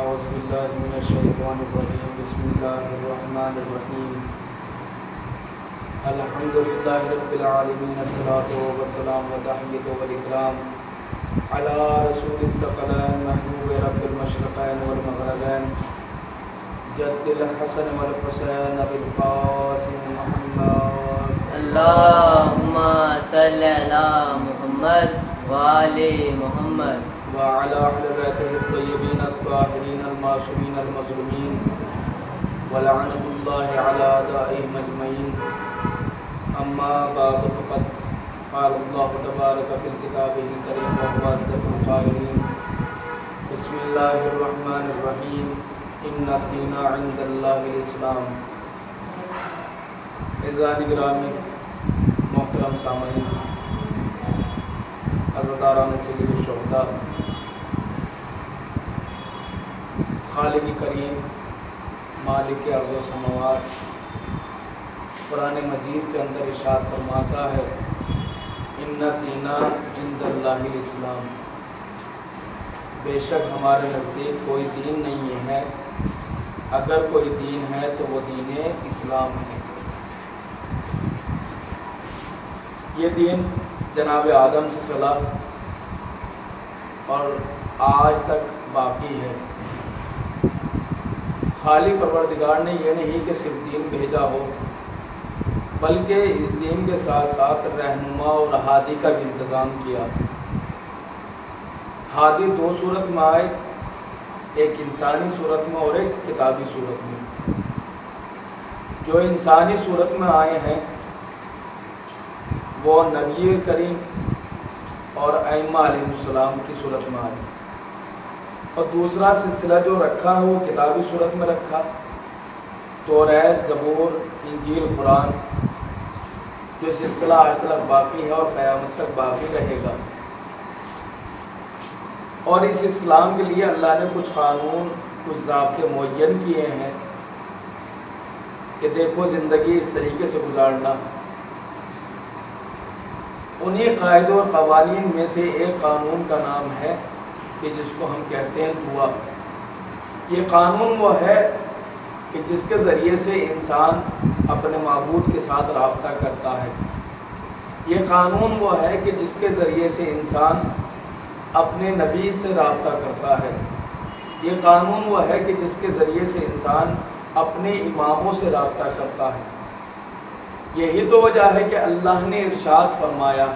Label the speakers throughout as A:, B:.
A: اعوذ باللہ من الشیطان الرجیم بسم اللہ الرحمن الرحیم الحمد للہ رب العالمین الصلاۃ والسلام وتحیۃ والاکرام علی رسول الثقلین محبوب رب المشرقین والمغربین جد الحسن والحسین ابی القاسم محمد
B: اللہم صلی علی محمد وآل محمد
A: وعلى أهل بيته الطيبين الطاهرين المعصومين المظلومين ولعنة الله على أعدائهم أجمعين أما بعد فقد قال الله تبارك في الكتاب الكريم وهو أصدق القائلين بسم الله الرحمن الرحيم إن الدين عند الله الإسلام. عزیزان گرامی، محترم سامعین، عزاداران سید الشہداء، خالق کریم مالک ارض و سماوات قرآن مجید کے اندر ارشاد فرماتا ہے ان الدین عند اللہ الاسلام، بے شک ہمارے نزدیک کوئی دین نہیں ہے، اگر کوئی دین ہے تو وہ دین اسلام ہے. یہ دین جناب آدم سے چلا اور آج تک باقی ہے. خالی پروردگار نے یہ نہیں کہ صرف دین بھیجا ہو، بلکہ اس دین کے ساتھ ساتھ رہنما اور ہادی کا بھی انتظام کیا. ہادی دو صورت میں آئے، ایک انسانی صورت میں اور ایک کتابی صورت میں. جو انسانی صورت میں آئے ہیں وہ نبی کریم اور ائمہ علیہ السلام کی صورت میں آئے، اور دوسرا سلسلہ جو رکھا ہے وہ کتابی صورت میں رکھا، توریت، زبور، انجیل، قرآن، جو سلسلہ آج تک باقی ہے اور قیامت تک باقی رہے گا. اور اس اسلام کے لیے اللہ نے کچھ قانون، کچھ ضابطے معین کیے ہیں کہ دیکھو زندگی اس طریقے سے گزارنا. انہی قاعدوں اور قوانین میں سے ایک قانون کا نام ہے کہ جس کو ہم کہتے ہیں دعا. یہ قانون وہ ہے کہ جس کے ذریعے سے انسان اپنے معبود کے ساتھ رابطہ کرتا ہے. یہ قانون وہ ہے کہ جس کے ذریعے سے انسان اپنے نبی سے رابطہ کرتا ہے. یہ قانون وہ ہے کہ جس کے ذریعے سے انسان اپنے اماموں سے رابطہ کرتا ہے. یہی تو وجہ ہے کہ اللہ نے ارشاد فرمایا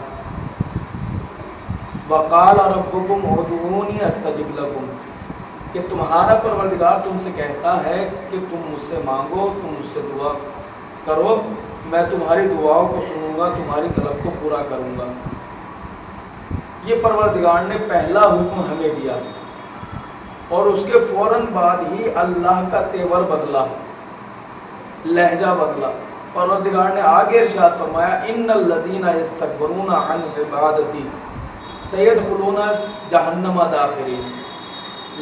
A: وَقَالَ رَبُّكُمْ ادْعُونِي أَسْتَجِبْ لَكُمْ، کہ تمہارا پروردگار تم سے کہتا ہے کہ تم مجھ سے مانگو، تم مجھ سے دعا کرو، میں تمہاری دعاؤں کو سنوں گا، تمہاری طلب کو پورا کروں گا. یہ پروردگار نے پہلا حکم ہمیں دیا، اور اس کے فوراً بعد ہی اللہ کا تیور بدلا، لہجہ بدلا. پروردگار نے آگے ارشاد فرمایا ان الذین یستکبرون عن عبادتی سیدخلون جہنم داخرین.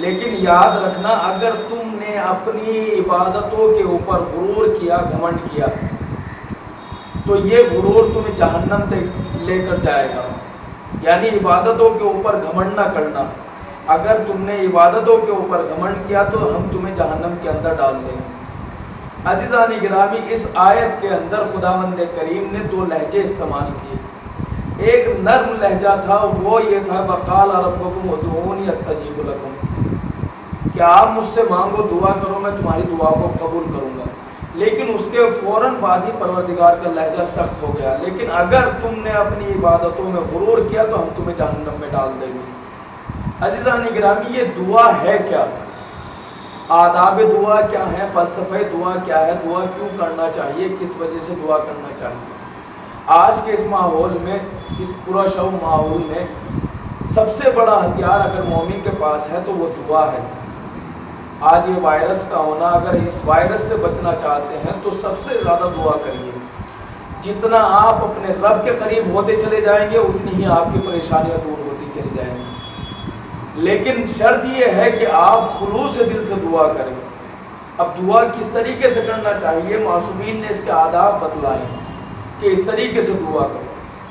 A: لیکن یاد رکھنا، اگر تم نے اپنی عبادتوں کے اوپر غرور کیا، گھمنڈ کیا، تو یہ غرور تمہیں جہنم تک لے کر جائے گا. یعنی عبادتوں کے اوپر گھمنڈ نہ کرنا. اگر تم نے عبادتوں کے اوپر گھمنڈ کیا تو ہم تمہیں جہنم کے اندر ڈال دیں گے. عزیزان گرامی، اس آیت کے اندر خداوند کریم نے دو لہجے استعمال کیے. ایک نرم لہجہ تھا، وہ یہ تھا وَقَالَ رَبُّكُمْ ادْعُونِي أَسْتَجِبْ لَكُمْ، کہ آپ مجھ سے مانگو، دعا کرو، میں تمہاری دعا کو قبول کروں گا. لیکن اس کے فوراً بعد ہی پروردگار کا لہجہ سخت ہو گیا، لیکن اگر تم نے اپنی عبادتوں میں غرور کیا تو ہم تمہیں جہنم میں ڈال دیں گے. عزیزان گرامی، یہ دعا ہے کیا؟ آداب دعا کیا ہے؟ فلسفہ دعا کیا ہے؟ دعا کیوں کرنا چاہیے؟ کس وجہ سے دعا کرنا چاہیے؟ آج کے اس ماحول میں، اس پرشو ماحول میں، سب سے بڑا ہتھیار اگر مومن کے پاس ہے تو وہ دعا ہے. آج یہ وائرس کا ہونا، اگر اس وائرس سے بچنا چاہتے ہیں تو سب سے زیادہ دعا کریے. جتنا آپ اپنے رب کے قریب ہوتے چلے جائیں گے اتنی ہی آپ کی پریشانیاں دور ہوتی چلی جائیں گی. لیکن شرط یہ ہے کہ آپ خلوص دل سے دعا کریں. اب دعا کس طریقے سے کرنا چاہیے؟ معصومین نے اس کے آداب بتلائے ہیں کہ اس طریقے سے دعا کرو.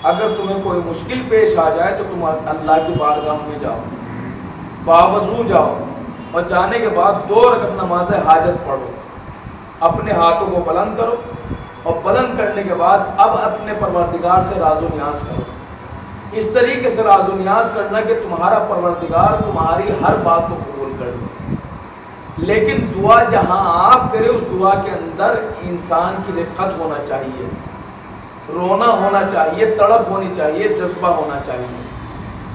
A: اگر تمہیں کوئی مشکل پیش آ جائے تو تم اللہ کی بارگاہ میں جاؤ، باوضو جاؤ، اور جانے کے بعد 2 رکعت نماز حاجت پڑھو، اپنے ہاتھوں کو بلند کرو اور بلند کرنے کے بعد اب اپنے پروردگار سے راز و نیاز کرو۔ اس طریقے سے راز و نیاز کرنا کہ تمہارا پروردگار تمہاری ہر بات کو قبول کر لے۔ لیکن دعا جہاں آپ کرے اس دعا کے اندر انسان کی رقت ہونا چاہیے، رونا ہونا چاہیے، تڑپ ہونی چاہیے، جذبہ ہونا چاہیے۔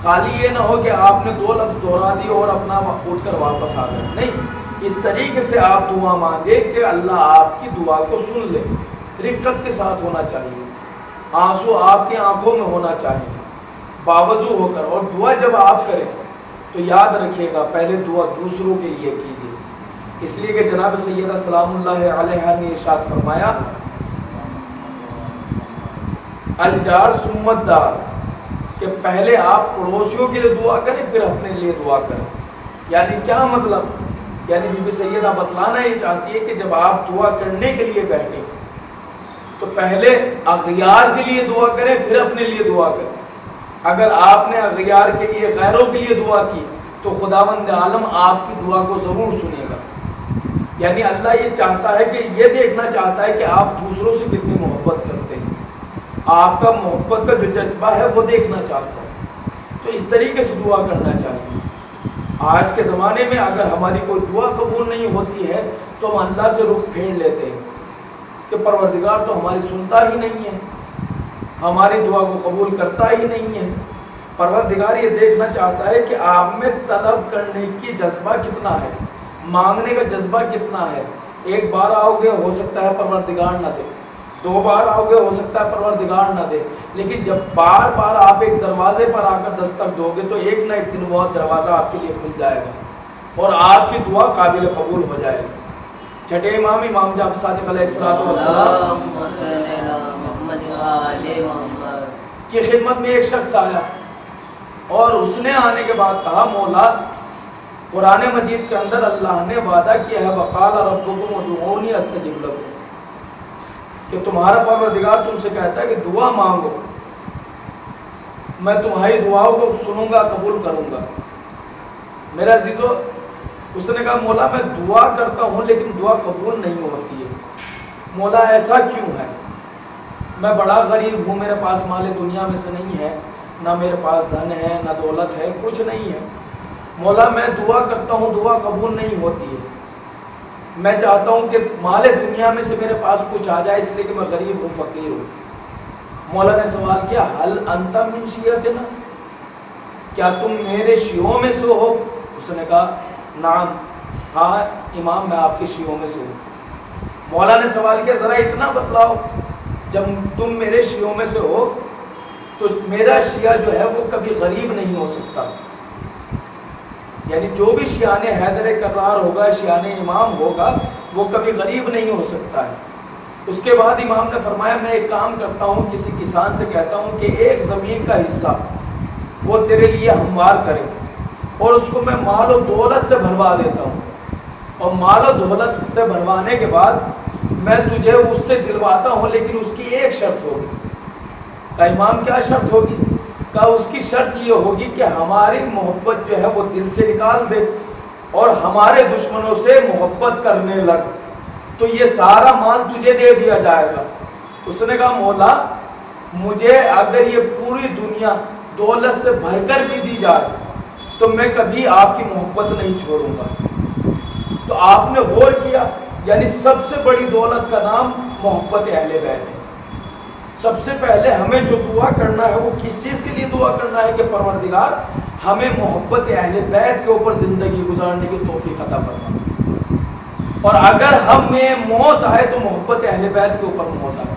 A: خالی یہ نہ ہو کہ آپ نے 2 لفظ دہرا دی اور اپنا اٹھ کر واپس آ گئے، نہیں، اس طریقے سے آپ دعا مانگے کہ اللہ آپ کی دعا کو سن لے۔ رقت کے ساتھ ہونا چاہیے، آنسو آپ کی آنکھوں میں ہونا چاہیے، باوضو ہو کر۔ اور دعا جب آپ کریں تو یاد رکھیے گا پہلے دعا دوسروں کے لیے کیجیے، اس لیے کہ جناب سیدہ سلام اللہ علیہا نے ارشاد فرمایا الجار ثم الدار، کہ پہلے آپ پڑوسیوں کے لیے دعا کریں پھر اپنے لیے دعا کریں۔ یعنی کیا مطلب؟ یعنی بی بی سیدہ بتلانا یہ چاہتی ہے کہ جب آپ دعا کرنے کے لیے بیٹھیں تو پہلے اغیار کے لیے دعا کریں پھر اپنے لیے دعا کریں۔ اگر آپ نے اغیار کے لیے، غیروں کے لیے دعا کی تو خداوند عالم آپ کی دعا کو ضرور سنے گا۔ یعنی اللہ یہ چاہتا ہے کہ یہ دیکھنا چاہتا ہے کہ آپ دوسروں سے کتنی محبت کرتے ہیں، آپ کا محبت کا جو جذبہ ہے وہ دیکھنا چاہتا ہے۔ تو اس طریقے سے دعا کرنا چاہیے۔ آج کے زمانے میں اگر ہماری کوئی دعا قبول نہیں ہوتی ہے تو ہم اللہ سے رخ پھیر لیتے ہیں کہ پروردگار تو ہماری سنتا ہی نہیں ہے، ہماری دعا کو قبول کرتا ہی نہیں ہے۔ پروردگار یہ دیکھنا چاہتا ہے کہ آپ میں طلب کرنے کی جذبہ کتنا ہے، مانگنے کا جذبہ کتنا ہے۔ 1 بار آؤ گے ہو سکتا ہے پروردگار نہ دے، 2 بار آؤ گے ہو سکتا ہے پروردگار نہ دے، لیکن جب بار بار آپ ایک دروازے پر آ کر دستک دو گے تو ایک نہ ایک دن وہ دروازہ آپ کے لیے کھل جائے گا اور آپ کی دعا قابل قبول ہو جائے گی۔ چھٹے امام، امام جعفر صادق علیہ السلام کی خدمت میں ایک شخص آیا اور اس نے آنے کے بعد کہا مولا قرآن مجید کے اندر اللہ نے وعدہ کیا ہے وقال ربکم ادعونی استجب لکم، کہ تمہارا پروردگار تم سے کہتا ہے کہ دعا مانگو، میں تمہاری دعاؤں کو سنوں گا، قبول کروں گا۔ میرا عزیزو، اس نے کہا مولا میں دعا کرتا ہوں لیکن دعا قبول نہیں ہوتی ہے، مولا ایسا کیوں ہے؟ میں بڑا غریب ہوں، میرے پاس مال دنیا میں سے نہیں ہے، نہ میرے پاس دھن ہے نہ دولت ہے، کچھ نہیں ہے، مولا میں دعا کرتا ہوں دعا قبول نہیں ہوتی ہے، میں چاہتا ہوں کہ مال دنیا میں سے میرے پاس کچھ آ جائے، اس لیے کہ میں غریب ہوں، فقیر ہوں۔ مولا نے سوال کیا حل انت من شیعتنا، کیا تم میرے شیعوں میں سے ہو؟ اس نے کہا نعم، ہاں امام میں آپ کے شیعوں میں سے ہوں۔ مولا نے سوال کیا ذرا اتنا بتلاؤ، جب تم میرے شیعوں میں سے ہو تو میرا شیعہ جو ہے وہ کبھی غریب نہیں ہو سکتا، یعنی جو بھی شیعان حیدر کرار ہوگا، شیعان امام ہوگا، وہ کبھی غریب نہیں ہو سکتا ہے۔ اس کے بعد امام نے فرمایا میں ایک کام کرتا ہوں، کسی کسان سے کہتا ہوں کہ ایک زمین کا حصہ وہ تیرے لیے ہموار کرے اور اس کو میں مال و دولت سے بھروا دیتا ہوں، اور مال و دولت سے بھروانے کے بعد میں تجھے اس سے دلواتا ہوں، لیکن اس کی ایک شرط ہوگی۔ کہا امام کیا شرط ہوگی؟ کہا اس کی شرط یہ ہوگی کہ ہماری محبت جو ہے وہ دل سے نکال دے اور ہمارے دشمنوں سے محبت کرنے لگ، تو یہ سارا مال تجھے دے دیا جائے گا۔ اس نے کہا مولا مجھے اگر یہ پوری دنیا دولت سے بھر کر بھی دی جائے تو میں کبھی آپ کی محبت نہیں چھوڑوں گا۔ تو آپ نے غور کیا، یعنی سب سے بڑی دولت کا نام محبت اہل بیت ہے۔ سب سے پہلے ہمیں جو دعا کرنا ہے وہ کس چیز کے لیے دعا کرنا ہے کہ پروردگار ہمیں محبت اہل بیت کے اوپر زندگی گزارنے کی توفیق عطا فرما، اور اگر ہمیں موت آئے تو محبت اہل بیت کے اوپر موت آئے،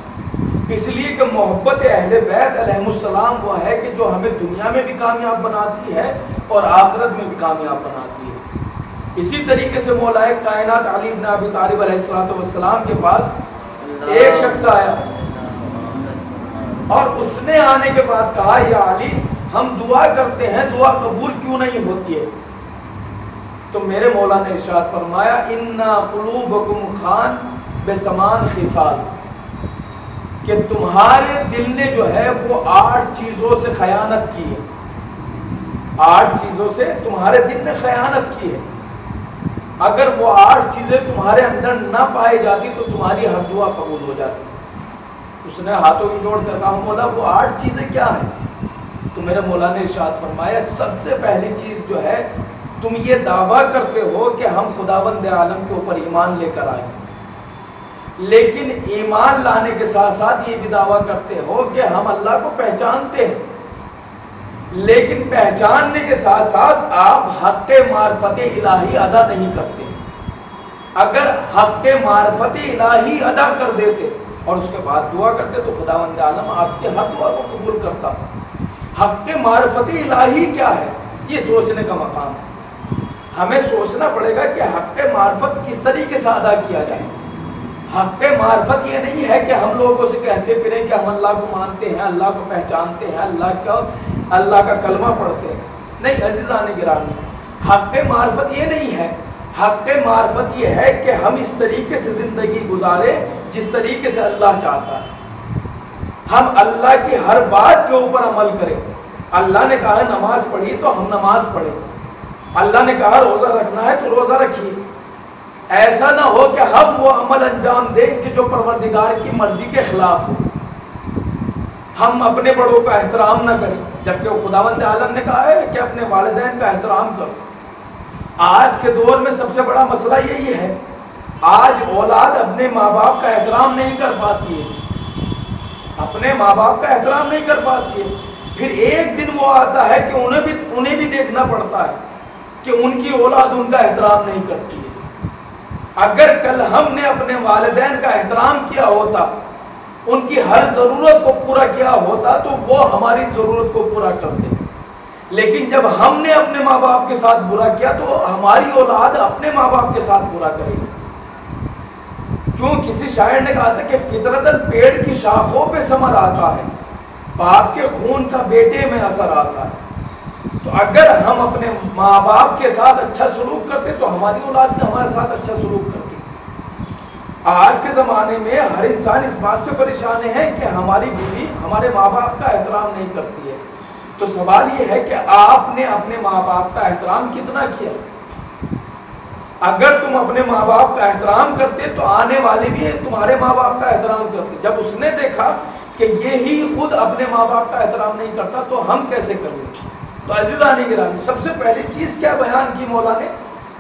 A: اس لیے کہ محبت اہل بیت علیہ السلام وہ ہے کہ جو ہمیں دنیا میں بھی کامیاب بناتی ہے اور آخرت میں بھی کامیاب بناتی ہے۔ اسی طریقے سے مولا کائنات علی بن ابی طالب علیہ السلام کے پاس ایک شخص آیا اور اس نے آنے کے بعد کہا یا علی ہم دعا کرتے ہیں دعا قبول کیوں نہیں ہوتی ہے؟ تو میرے مولا نے ارشاد فرمایا اِنَّا قُلُوبَكُمْ خان بِثَمَانِ خِصَالٍ، کہ تمہارے دل نے جو ہے وہ 8 چیزوں سے خیانت کی ہے، 8 چیزوں سے تمہارے دل نے خیانت کی ہے۔ اگر وہ 8 چیزیں تمہارے اندر نہ پائی جاتی تو تمہاری ہر دعا قبول ہو جاتی۔ اس نے ہاتھوں کو جوڑ کر کہا مولا وہ 8 چیزیں کیا ہیں؟ تو میرے مولا نے ارشاد فرمایا سب سے پہلی چیز جو ہے تم یہ دعویٰ کرتے ہو کہ ہم خداوند عالم کے اوپر ایمان لے کر آئے، لیکن ایمان لانے کے ساتھ ساتھ یہ بھی دعویٰ کرتے ہو کہ ہم اللہ کو پہچانتے ہیں، لیکن پہچاننے کے ساتھ ساتھ آپ حق معرفت الہی ادا نہیں کرتے۔ اگر حق معرفت الہی ادا کر دیتے اور اس کے بعد دعا کرتے تو خداوند عالم آپ کی ہر دعا کو قبول کرتا۔ حق معرفت الہی کیا ہے یہ سوچنے کا مقام ہے۔ ہمیں سوچنا پڑے گا کہ حق معرفت کس طریقے سے ادا کیا جائے۔ حق معرفت یہ نہیں ہے کہ ہم لوگوں سے کہتے پھریں کہ ہم اللہ کو مانتے ہیں، اللہ کو پہچانتے ہیں، اللہ کا کلمہ پڑھتے ہیں۔ نہیں عزیزان گرامی، حق معرفت یہ نہیں ہے۔ حق معرفت یہ ہے کہ ہم اس طریقے سے زندگی گزاریں جس طریقے سے اللہ چاہتا ہے، ہم اللہ کی ہر بات کے اوپر عمل کریں۔ اللہ نے کہا نماز پڑھی تو ہم نماز پڑھیں، اللہ نے کہا روزہ رکھنا ہے تو روزہ رکھیے۔ ایسا نہ ہو کہ ہم وہ عمل انجام دیں کہ جو پروردگار کی مرضی کے خلاف ہو، ہم اپنے بڑوں کا احترام نہ کریں، جبکہ خداوند عالم نے کہا ہے کہ اپنے والدین کا احترام کرو۔ آج کے دور میں سب سے بڑا مسئلہ یہی ہے، آج اولاد اپنے ماں باپ کا احترام نہیں کر پاتی ہے، اپنے ماں باپ کا احترام نہیں کر پاتی ہے۔ پھر ایک دن وہ آتا ہے کہ انہیں بھی دیکھنا پڑتا ہے کہ ان کی اولاد ان کا احترام نہیں کرتی ہے۔ اگر کل ہم نے اپنے والدین کا احترام کیا ہوتا، ان کی ہر ضرورت کو پورا کیا ہوتا تو وہ ہماری ضرورت کو پورا کرتے، لیکن جب ہم نے اپنے ماں باپ کے ساتھ برا کیا تو ہماری اولاد اپنے ماں باپ کے ساتھ برا کرے گی۔ کیوں کسی شاعر نے کہا تھا کہ فطرتاً پیڑ کی شاخوں پہ ثمر آتا ہے، باپ کے خون کا بیٹے میں اثر آتا ہے۔ تو اگر ہم اپنے ماں باپ کے ساتھ اچھا سلوک کرتے تو ہماری اولاد بھی ہمارے ساتھ اچھا سلوک کرتی۔ آج کے زمانے میں ہر انسان اس بات سے پریشان ہے کہ ہماری بیوی ہمارے ماں باپ کا احترام نہیں کرتی ہے۔ تو سوال یہ ہے کہ آپ نے اپنے ماں باپ کا احترام کتنا کیا؟ اگر تم اپنے ماں باپ کا احترام کرتے تو آنے والے بھی تمہارے ماں باپ کا احترام کرتے۔ جب اس نے دیکھا کہ یہی خود اپنے ماں باپ کا احترام نہیں کرتا تو ہم کیسے کر لیں؟ تو عزیزان گرامی، سب سے پہلی چیز کیا بیان کی مولا نے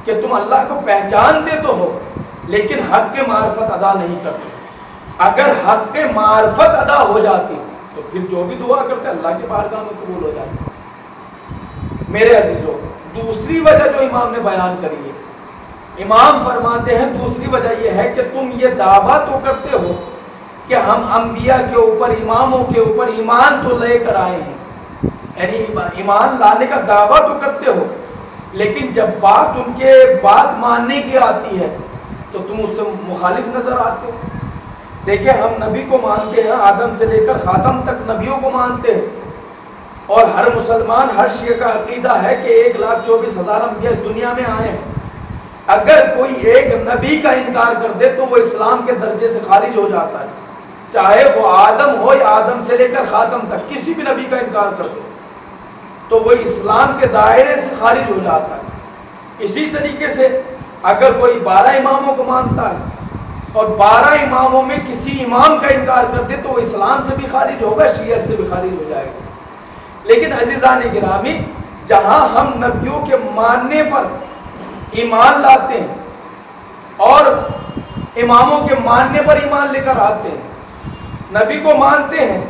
A: کہ تم اللہ کو پہچانتے تو ہو لیکن حق کے معرفت ادا نہیں کرتے۔ اگر حق کے معرفت ادا ہو جاتی تو پھر جو بھی دعا کرتے اللہ کے بارگاہ میں قبول ہو جاتی۔ میرے عزیزوں، دوسری وجہ جو امام نے بیان کری ہے، امام فرماتے ہیں دوسری وجہ یہ ہے کہ تم یہ دعویٰ تو کرتے ہو کہ ہم انبیاء کے اوپر، اماموں کے اوپر ایمان تو لے کر آئے ہیں، یعنی ایمان لانے کا دعویٰ تو کرتے ہو، لیکن جب بات ان کے بات ماننے کی آتی ہے تو تم اس سے مخالف نظر آتے ہو۔ دیکھیں ہم نبی کو مانتے ہیں، آدم سے لے کر خاتم تک نبیوں کو مانتے ہیں، اور ہر مسلمان، ہر شیعہ کا عقیدہ ہے کہ 1,24,000 انبیاء اس دنیا میں آئے ہیں۔ اگر کوئی ایک نبی کا انکار کر دے تو وہ اسلام کے درجے سے خارج ہو جاتا ہے، چاہے وہ آدم ہو یا آدم سے لے کر خاتم تک، کسی بھی نبی کا انکار کر دے تو وہ اسلام کے دائرے سے خارج ہو جاتا ہے۔ اسی طریقے سے اگر کوئی 12 اماموں کو مانتا ہے اور 12 اماموں میں کسی امام کا انکار کر دے تو وہ اسلام سے بھی خارج ہوگا، شیعت سے بھی خارج ہو جائے گا۔ لیکن عزیزان گرامی، جہاں ہم نبیوں کے ماننے پر ایمان لاتے ہیں اور اماموں کے ماننے پر ایمان لے کر آتے ہیں، نبی کو مانتے ہیں،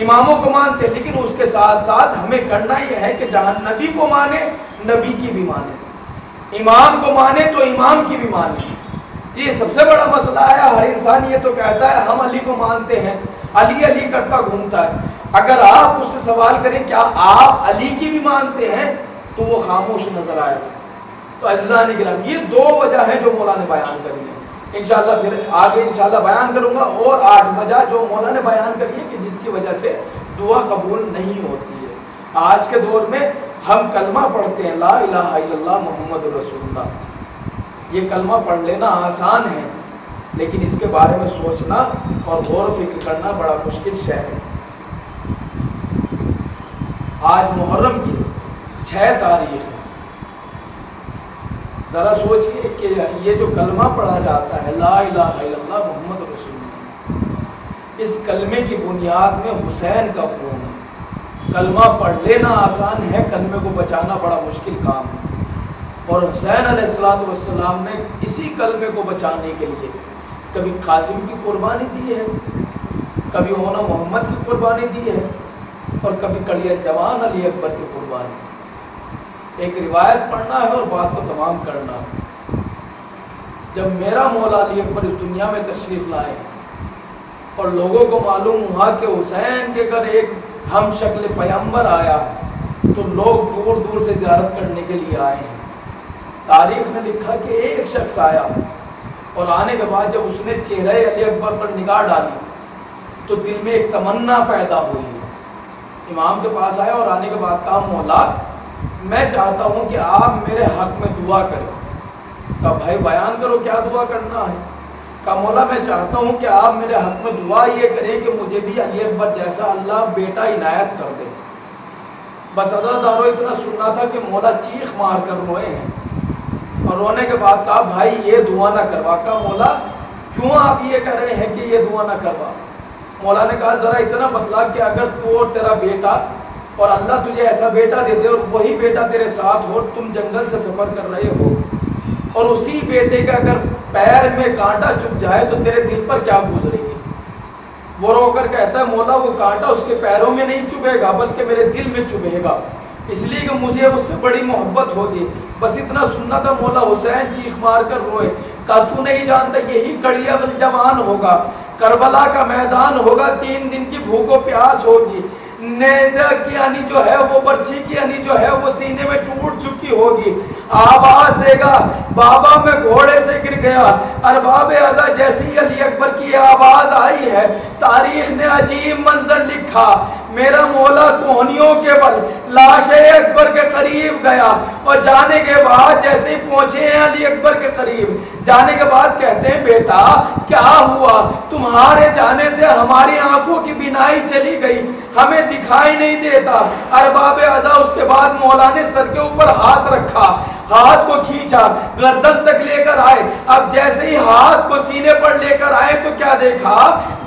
A: اماموں کو مانتے ہیں، لیکن اس کے ساتھ ساتھ ہمیں کرنا یہ ہے کہ جہاں نبی کو مانے نبی کی بھی مانے، امام کو مانے تو امام کی بھی مانے۔ یہ سب سے بڑا مسئلہ ہے۔ ہر انسان یہ تو کہتا ہے ہم علی کو مانتے ہیں، علی علی کرتا گھومتا ہے۔ اگر آپ اس سے سوال کریں کیا آپ علی کی بھی مانتے ہیں تو وہ خاموش نظر آئے گا۔ تو عزیزان گرامی، یہ 2 وجہ ہیں جو مولا نے بیان کری ہے۔ انشاءاللہ پھر آگے انشاءاللہ بیان کروں گا اور 8 وجہ جو مولا نے بیان کری ہے کہ جس کی وجہ سے دعا قبول نہیں ہوتی ہے۔ آج کے دور میں ہم کلمہ پڑھتے ہیں لا الہ الا اللہ محمد رسول اللہ، یہ کلمہ پڑھ لینا آسان ہے، لیکن اس کے بارے میں سوچنا اور غور و فکر کرنا بڑا مشکل شے ہے۔ آج محرم کی 6 تاریخ ہے، ذرا سوچئے کہ یہ جو کلمہ پڑھا جاتا ہے لا الہ الا اللہ محمد رسول اللہ، اس کلمے کی بنیاد میں حسین کا خون ہے۔ کلمہ پڑھ لینا آسان ہے، کلمے کو بچانا بڑا مشکل کام ہے۔ اور حسین علیہ السلام نے اسی کلمے کو بچانے کے لیے کبھی قاسم کی قربانی دی ہے، کبھی اونا محمد کی قربانی دی ہے، اور کبھی کڑیہ جوان علی اکبر کی قربانی۔ ایک روایت پڑھنا ہے اور بات کو تمام کرنا ہے۔ جب میرا مولا علی اکبر اس دنیا میں تشریف لائے اور لوگوں کو معلوم ہوا کہ حسین کے گھر ایک ہم شکل پیغمبر آیا ہے تو لوگ دور دور سے زیارت کرنے کے لیے آئے ہیں۔ تاریخ نے لکھا کہ ایک شخص آیا اور آنے کے بعد جب اس نے چہرہ علی اکبر پر نگاہ ڈالی تو دل میں ایک تمنا پیدا ہوئی۔ امام کے پاس آیا اور آنے کے بعد کہا مولا میں چاہتا ہوں کہ آپ میرے حق میں دعا کریں۔ کہا بھائی بیان کرو کیا دعا کرنا ہے۔ کہا مولا میں چاہتا ہوں کہ آپ میرے حق میں دعا یہ کریں کہ مجھے بھی علی اکبر جیسا اللہ بیٹا عنایت کر دے۔ بس عزادارو اتنا سننا تھا کہ مولا چیخ مار کر روئے ہیں، اور رونے کے بعد کہا بھائی یہ دعا نہ کروا۔ کہا مولا کیوں آپ یہ کہہ رہے ہیں کہ یہ دعا نہ کروا؟ مولا نے کہا ذرا اتنا بتلا کہ اگر تو اور تیرا بیٹا اور اللہ تجھے ایسا بیٹا دے دے اور وہی بیٹا تیرے ساتھ ہو، تم جنگل سے سفر کر رہے ہو اور اسی بیٹے کا اگر پیر میں کانٹا چبھ جائے تو تیرے دل پر کیا گزرے گی؟ وہ رو کر کہتا ہے مولا وہ کانٹا اس کے پیروں میں نہیں چبھے گا بلکہ میرے دل میں چبھے گا، اس لیے کہ مجھے اس سے بڑی محبت ہوگی۔ بس اتنا سننا تھا، مولا حسین چیخ مار کر روئے۔ کہا تو نہیں جانتا یہی کڑیا جوان ہوگا، کربلا کا میدان ہوگا، 3 دن کی بھوک و پیاس ہوگی، نیزہ کی انی جو ہے وہ برچھی کی انی جو ہے وہ سینے میں ٹوٹ چکی ہوگی، آواز دے گا بابا میں گھوڑے سے گر گیا، ارباب ازا جیسی علی اکبر کی آواز آئی ہے۔ تاریخ نے عجیب منظر لکھا، میرا مولا کوہنیوں کے بل لاش اکبر کے قریب گیا اور جانے کے بعد جیسے ہی پہنچے ہیں علی اکبر کے قریب، جانے کے بعد کہتے ہیں بیٹا کیا ہوا؟ تمہارے جانے سے ہماری آنکھوں کی بینائی چلی گئی، ہمیں دکھائی نہیں دیتا۔ ارباب ازا اس کے بعد مولا نے سر کے اوپر ہاتھ رکھا، ہاتھ کو کھینچا، گردن تک لے کر آئے۔ اب جیسے ہی ہاتھ کو سینے پر لے کر آئے تو کیا دیکھا؟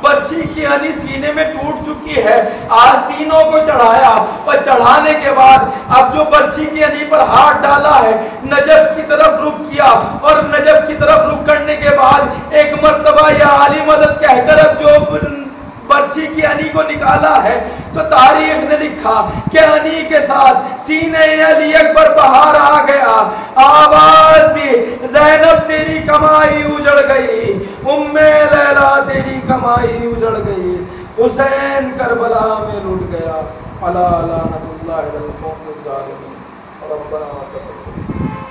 A: برچھی کی انی سینے میں ٹوٹ چکی ہے۔ آستینوں کو چڑھایا اور چڑھانے کے بعد اب جو برچھی کی انی پر ہاتھ ڈالا ہے نجف کی طرف رخ کیا، اور نجف کی طرف رخ کرنے کے بعد ایک مرتبہ یا علی مدد کہہ کر اب جو برچھی کی انی کو نکالا ہے تو تاریخ نے لکھا کہ انی کے ساتھ سینے علی اکبر باہر آ گیا، آواز دی زینب تیری کمائی اجڑ گئی، ام لیلا تیری کمائی اجڑ گئی، حسین کربلا میں لٹ گیا، الا لعنت اللہ علی القوم الظالمین، ربنا تقبل